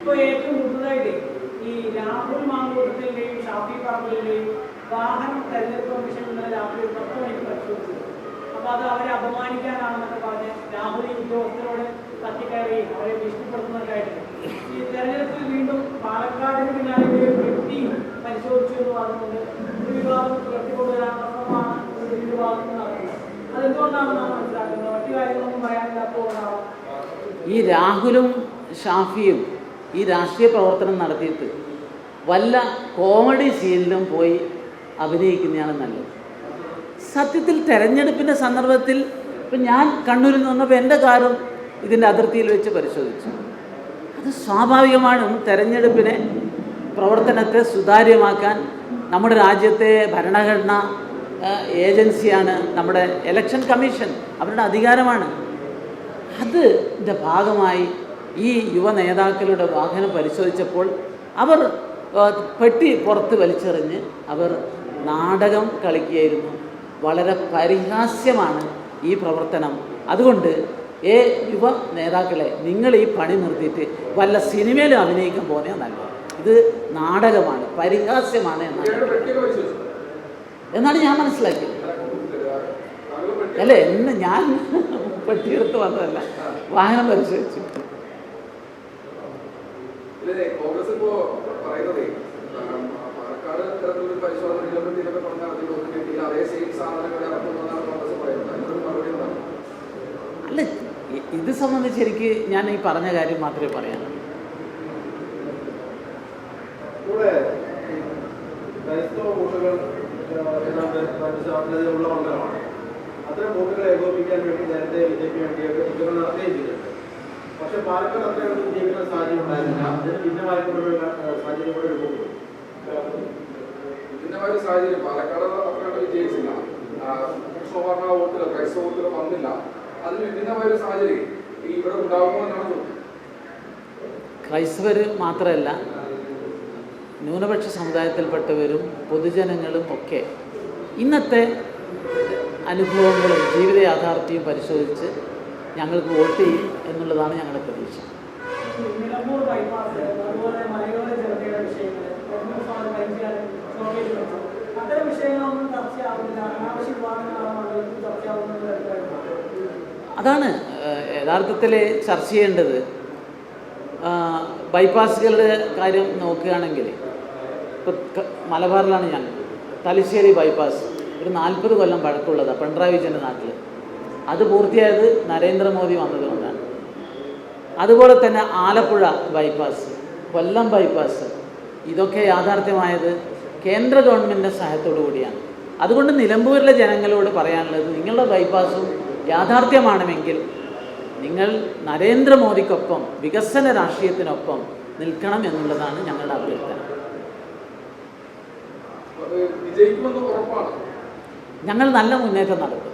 ഇപ്പോൾ ഏറ്റവും കൂടുതലായിട്ട് ഈ രാഹുൽ മാങ്കൂട്ടത്തിൻ്റെയും ഷാഫി പറമ്പലിൻ്റെയും വാഹനം തെരഞ്ഞെടുപ്പ് കമ്മീഷൻ ഇന്നലെ രാത്രി 10 മണിക്ക് പരിശോധിച്ചത്. അപ്പോൾ അത് അവരെ അപമാനിക്കാനാണെന്നൊക്കെ പറഞ്ഞ് രാഹുൽ ഈ ഉദ്യോഗസ്ഥരോട് തട്ടിക്കയറി അവരെ ഭീഷണിപ്പെടുത്തുന്നതൊക്കെ ആയിട്ട് ഈ തെരഞ്ഞെടുപ്പിൽ വീണ്ടും പാലക്കാടിന് പിന്നാലെ ഒരു വ്യക്തി പരിശോധിച്ചു എന്ന് പറഞ്ഞുകൊണ്ട് ഒരു വിവാദം ഉയർത്തിക്കൊണ്ടുവരാനുള്ള ശ്രമമാണ് ഒരു വിവാദത്തിൽ നടക്കുന്നത്. അതെന്തുകൊണ്ടാണെന്നാണ് മനസ്സിലാക്കുന്നത്? മറ്റു കാര്യങ്ങളൊന്നും പറയാനില്ലാത്തതുകൊണ്ടാണ്. ഈ രാഹുലും ഷാഫിയും ഈ രാഷ്ട്രീയ പ്രവർത്തനം നടത്തിയിട്ട് വല്ല കോമഡി സീനിലും പോയി അഭിനയിക്കുന്നതാണ് നല്ലത്. സത്യത്തിൽ തെരഞ്ഞെടുപ്പിൻ്റെ സന്ദർഭത്തിൽ ഇപ്പം ഞാൻ കണ്ണൂരിൽ നിന്ന് വന്നപ്പോൾ എൻ്റെ കാറും ഇതിൻ്റെ അതിർത്തിയിൽ വെച്ച് പരിശോധിച്ചു. അത് സ്വാഭാവികമാണ്. തെരഞ്ഞെടുപ്പിനെ പ്രവർത്തനത്തെ സുതാര്യമാക്കാൻ നമ്മുടെ രാജ്യത്തെ ഭരണഘടന ഏജൻസിയാണ് നമ്മുടെ ഇലക്ഷൻ കമ്മീഷൻ, അവരുടെ അധികാരമാണ്. അതിൻ്റെ ഭാഗമായി ഈ യുവ നേതാക്കളുടെ വാഹനം പരിശോധിച്ചപ്പോൾ അവർ പെട്ടി പുറത്ത് വലിച്ചെറിഞ്ഞ് അവർ നാടകം കളിക്കുകയായിരുന്നു. വളരെ പരിഹാസ്യമാണ് ഈ പ്രവർത്തനം. അതുകൊണ്ട് യുവ നേതാക്കളെ, നിങ്ങൾ ഈ പണി നിർത്തിയിട്ട് വല്ല സിനിമയിലും അഭിനയിക്കാൻ പോകുന്നത് നല്ലത്. ഇത് നാടകമാണ്, പരിഹാസ്യമാണ് എന്നാണ് ഞാൻ മനസ്സിലാക്കിയത്. അല്ലേ, എന്ന് ഞാൻ പെട്ടിയെടുത്ത് വന്നതല്ല, വാഹനം പരിശോധിച്ചു. അല്ല, ഇത് സംബന്ധിച്ച് എനിക്ക് ഞാൻ ഈ പറഞ്ഞ കാര്യം മാത്രമേ പറയാൻ. ക്രൈസ്തവ വോട്ടുകൾ ഉള്ള മണ്ഡലമാണ്. അത്തരം വോട്ടുകളെ ഏകോപിപ്പിക്കാൻ വേണ്ടി നേരത്തെ ബിജെപി വേണ്ടിയൊക്കെ നീക്കങ്ങൾ നടത്തുകയും ചെയ്തിട്ടുണ്ട്. പക്ഷെ പാലക്കാട് അത്രയൊന്നും വിജയിക്കുന്ന സാഹചര്യം ഉണ്ടായിരുന്നില്ല. അതിന് ഭിന്നമായിട്ടുള്ള സാഹചര്യം കൂടെ രൂപപ്പെട്ടു. ഭിന്നമായ സാഹചര്യം പാലക്കാട് അത്രയോട് വിജയിച്ചില്ല. സോവർണ വോട്ടുകൾ, ക്രൈസ്തവ വോട്ടുകൾ വന്നില്ല. അതിന് വിഭിന്നമായ സാഹചര്യം ഇവിടെ ഉണ്ടാകുമോ എന്നാണ്. ക്രൈസ്തവർ മാത്രമല്ല, ന്യൂനപക്ഷ സമുദായത്തിൽപ്പെട്ടവരും പൊതുജനങ്ങളും ഒക്കെ ഇന്നത്തെ അനുഭവങ്ങളും ജീവിത യാഥാർത്ഥ്യവും പരിശോധിച്ച് ഞങ്ങൾക്ക് വോട്ട് ചെയ്യും എന്നുള്ളതാണ് ഞങ്ങളുടെ പ്രതീക്ഷ. നിലമ്പൂർ ബൈപ്പാസ്, അതുപോലെ മലയോര ജനതയുടെ വിഷയങ്ങൾ, അത്തരം വിഷയങ്ങളൊന്നും ചർച്ചയാവുന്നില്ല. അനാവശ്യ വിവാദങ്ങളാണ് മണ്ഡലത്തിൽ ചർച്ചയാവുന്നത്. അതാണ് യഥാർത്ഥത്തിൽ ചർച്ച ചെയ്യേണ്ടത്. ബൈപ്പാസുകളുടെ കാര്യം നോക്കുകയാണെങ്കിൽ ഇപ്പോൾ മലബാറിലാണ് ഞാൻ, തലശ്ശേരി ബൈപ്പാസ് ഒരു 40 കൊല്ലം പഴക്കമുള്ളതാണ് പിണറായി വിജയൻ്റെ നാട്ടിൽ. അത് പൂർത്തിയായത് നരേന്ദ്രമോദി വന്നതുകൊണ്ടാണ്. അതുപോലെ തന്നെ ആലപ്പുഴ ബൈപ്പാസ്, കൊല്ലം ബൈപ്പാസ്, ഇതൊക്കെ യാഥാർത്ഥ്യമായത് കേന്ദ്ര ഗവൺമെൻറ്റിൻ്റെ സഹായത്തോടു കൂടിയാണ്. അതുകൊണ്ട് നിലമ്പൂരിലെ ജനങ്ങളോട് പറയാനുള്ളത്, നിങ്ങളുടെ ബൈപ്പാസും യാഥാർത്ഥ്യമാണെങ്കിൽ നിങ്ങൾ നരേന്ദ്രമോദിക്കൊപ്പം വികസന രാഷ്ട്രീയത്തിനൊപ്പം നിൽക്കണം എന്നുള്ളതാണ് ഞങ്ങളുടെ അഭ്യർത്ഥന. ഞങ്ങൾ നല്ല മുന്നേറ്റം നടത്തും.